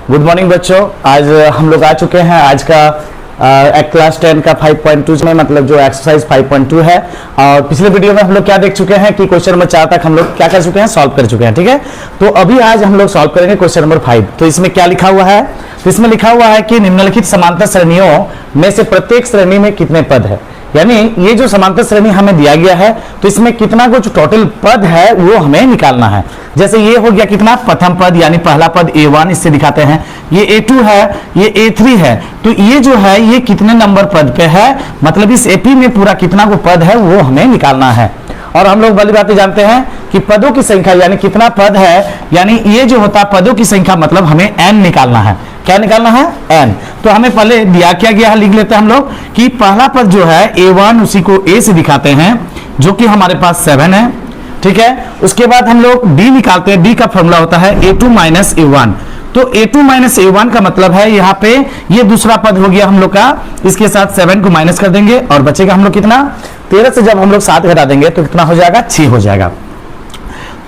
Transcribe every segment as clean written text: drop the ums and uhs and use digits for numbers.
Good morning बच्चों। आज हम लोग आ चुके हैं आज का क्लास 10 का 5.2 में, मतलब जो एक्सरसाइज 5.2 है। और पिछले वीडियो में हम लोग क्या देख चुके हैं कि क्वेश्चन नंबर 4 तक हम लोग क्या कर चुके हैं, सॉल्व कर चुके हैं। ठीक है, तो अभी आज हम लोग सॉल्व करेंगे क्वेश्चन नंबर 5। तो इसमें क्या लिखा हुआ है, तो इसमें लिखा हुआ है कि निम्नलिखित समांतर श्रेणियों में से प्रत्येक श्रेणी में कितने पद है। यानी ये जो समांतर श्रेणी हमें दिया गया है, तो इसमें कितना कुछ टोटल पद है वो हमें निकालना है। जैसे ये हो गया कितना, प्रथम पद यानी पहला पद A1, इससे दिखाते हैं। ये A2 है, ये A3 है, तो ये जो है ये कितने नंबर पद पे है, मतलब इस AP में पूरा कितना को पद है वो हमें निकालना है। और हम लोग वाली बातें जानते हैं कि पदों की संख्या यानी कितना पद है, यानी ये जो होता है पदों की संख्या, मतलब हमें n निकालना है। क्या निकालना है, n। तो हमें पहले दिया क्या गया है, लिख लेते हैं हम लोग कि पहला पद जो है A1, उसी को A से दिखाते हैं, जो कि हमारे पास 7 है। ठीक है, उसके बाद हम लोग D निकालते हैं। D का फॉर्मूला होता है A2 माइनस A1। तो A2 माइनस A1 का मतलब है यहाँ पे ये दूसरा पद हो गया हम लोग का, इसके साथ 7 को माइनस कर देंगे और बचेगा हम लोग कितना, 13 से जब हम लोग 7 घटा देंगे तो कितना हो जाएगा, 6 हो जाएगा।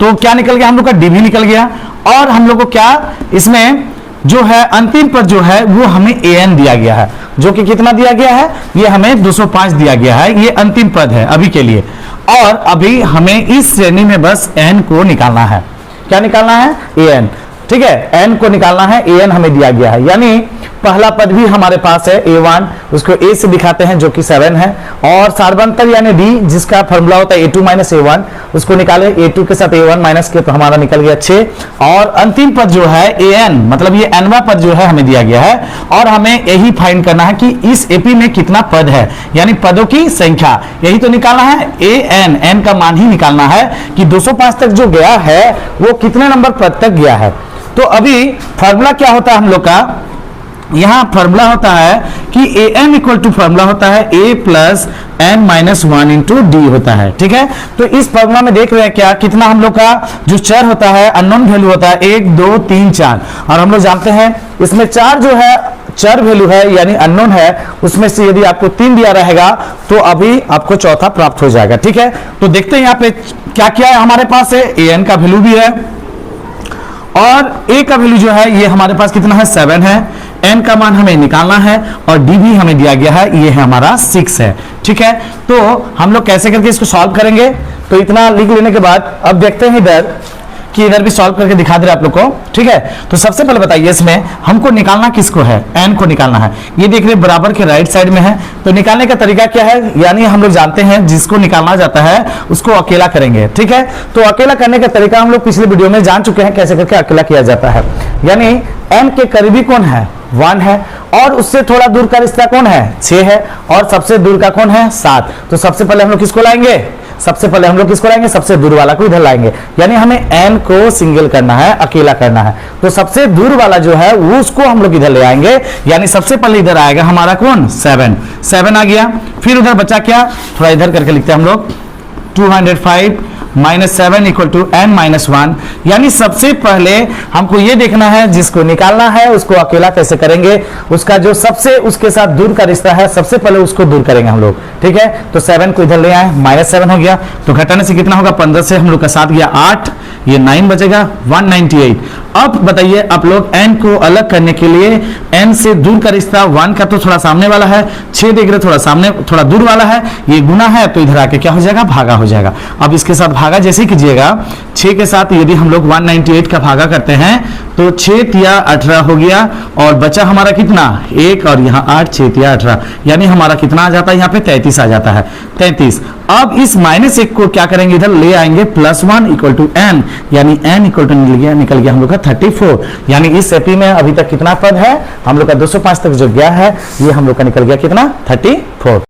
तो क्या निकल गया हम लोग का, D भी निकल गया। और हम लोग को क्या इसमें जो है अंतिम पद जो है वो हमें AN दिया गया है, जो कि कितना दिया गया है, ये हमें 205 दिया गया है। ये अंतिम पद है अभी के लिए। और अभी हमें इस श्रेणी में बस n को निकालना है। क्या निकालना है, AN। ठीक है, n को निकालना है, AN हमें दिया गया है। यानी पहला पद भी हमारे पास है A1, उसको A से दिखाते हैं जो कि 7 है। और सार्वंतर यानी D, जिसका फॉर्मूला होता है A2 माइनस A1, उसको निकाले, A2 के साथ A1 माइनस के तो हमारा निकल गया 6। और अंतिम पद जो है AN, मतलब ये nवां पद जो है हमें दिया गया है। और हमें यही फाइंड करना है कि इस AP में कितना पद है, यानी पदों की संख्या, यही तो निकालना है। AN, n का मान ही निकालना है कि 205 तक जो गया है वो कितने नंबर पद तक गया है। तो अभी फॉर्मूला क्या होता है हम लोग का, यहां फॉर्मूला होता है कि AN इक्वल टू फॉर्मूला होता है A plus n minus 1 into D होता है। ठीक है, तो इस फॉर्मूला में देख रहे हैं क्या, कितना हम लोग का जो चर होता है, अननोन वैल्यू होता है 1 2 3 4। और हम लोग जानते हैं इसमें 4 जो है चर वैल्यू है यानी अननोन है, उसमें से यदि आपको 3 दिया रहेगा तो अभी आपको चौथा प्राप्त हो जाएगा। ठीक है, तो देखते हैं यहाँ पे क्या क्या है हमारे पास है। AN का वैल्यू भी है और A का वैल्यू जो है ये हमारे पास कितना है, 7 है। n का मान हमें निकालना है और D भी हमें दिया गया है, ये है हमारा 6 है। ठीक है, तो हम लोग कैसे करके इसको सॉल्व करेंगे, तो इतना लिख लेने के बाद अब देखते हैं इधर कि इधर भी सॉल्व करके दिखा दे रहे आप लोग को। ठीक है, तो सबसे पहले बताइए इसमें हमको निकालना किसको है, n को निकालना है। ये देख रहे बराबर के राइट साइड में है, तो निकालने का तरीका क्या है, यानी हम लोग जानते हैं जिसको निकालना जाता है उसको अकेला करेंगे। ठीक है, तो अकेला करने का तरीका हम लोग पिछले वीडियो में जान चुके हैं कैसे करके अकेला किया जाता है। यानी n के करीबी कौन है, 1 है, और उससे थोड़ा दूर का रिश्ता कौन है, 6 है, और सबसे दूर का कौन है, 7। तो सबसे पहले हम लोग किसको लाएंगे, सबसे दूर वाला को इधर लाएंगे। यानी हमें n को सिंगल करना है, अकेला करना है। तो सबसे दूर वाला जो है वो उसको हम लोग इधर ले आएंगे। यानी सबसे पहले इधर आएगा हमारा कौन, 7 आ गया। फिर उधर बचा क्या, थोड़ा इधर करके लिखते हैं हम लोग, 205 minus 7 equal to n minus 1। यानी सबसे पहले हमको ये देखना है जिसको निकालना है उसको अकेला कैसे करेंगे, उसका जो सबसे उसके साथ दूर का रिश्ता है सबसे पहले उसको दूर करेंगे हम लोग। ठीक है, तो 7 को इधर ले आए, माइनस 7 हो गया, तो घटाने से कितना होगा, 15 से हम लोग का 7 गया 8, ये 9 बचेगा, 198। अब बताइए आप लोग n को अलग करने के लिए, n से दूर का रिश्ता 1 का तो थोड़ा सामने वाला है, 6 देख रहे थोड़ा सामने थोड़ा दूर वाला है, ये गुना है तो इधर आके क्या हो जाएगा, भागा हो जाएगा। अब इसके साथ भागा जैसे कीजिएगा, 6 के साथ यदि हम लोग 198 का भागा करते हैं तो 6 तिया 18 हो गया, और बचा हमारा कितना 1, और यहाँ 8 6 तिया 18, यानी हमारा कितना आ जाता है, यहाँ पे 33 आ जाता है, 33। अब इस -1 को क्या करेंगे, इधर ले आएंगे, +1 इक्वल टू n, यानी n इक्वल टू निकल गया हम लोग का 34। यानी इस एपी में अभी तक कितना पद है, हम लोग का 205 तक जो गया है ये हम लोग का निकल गया कितना, 34।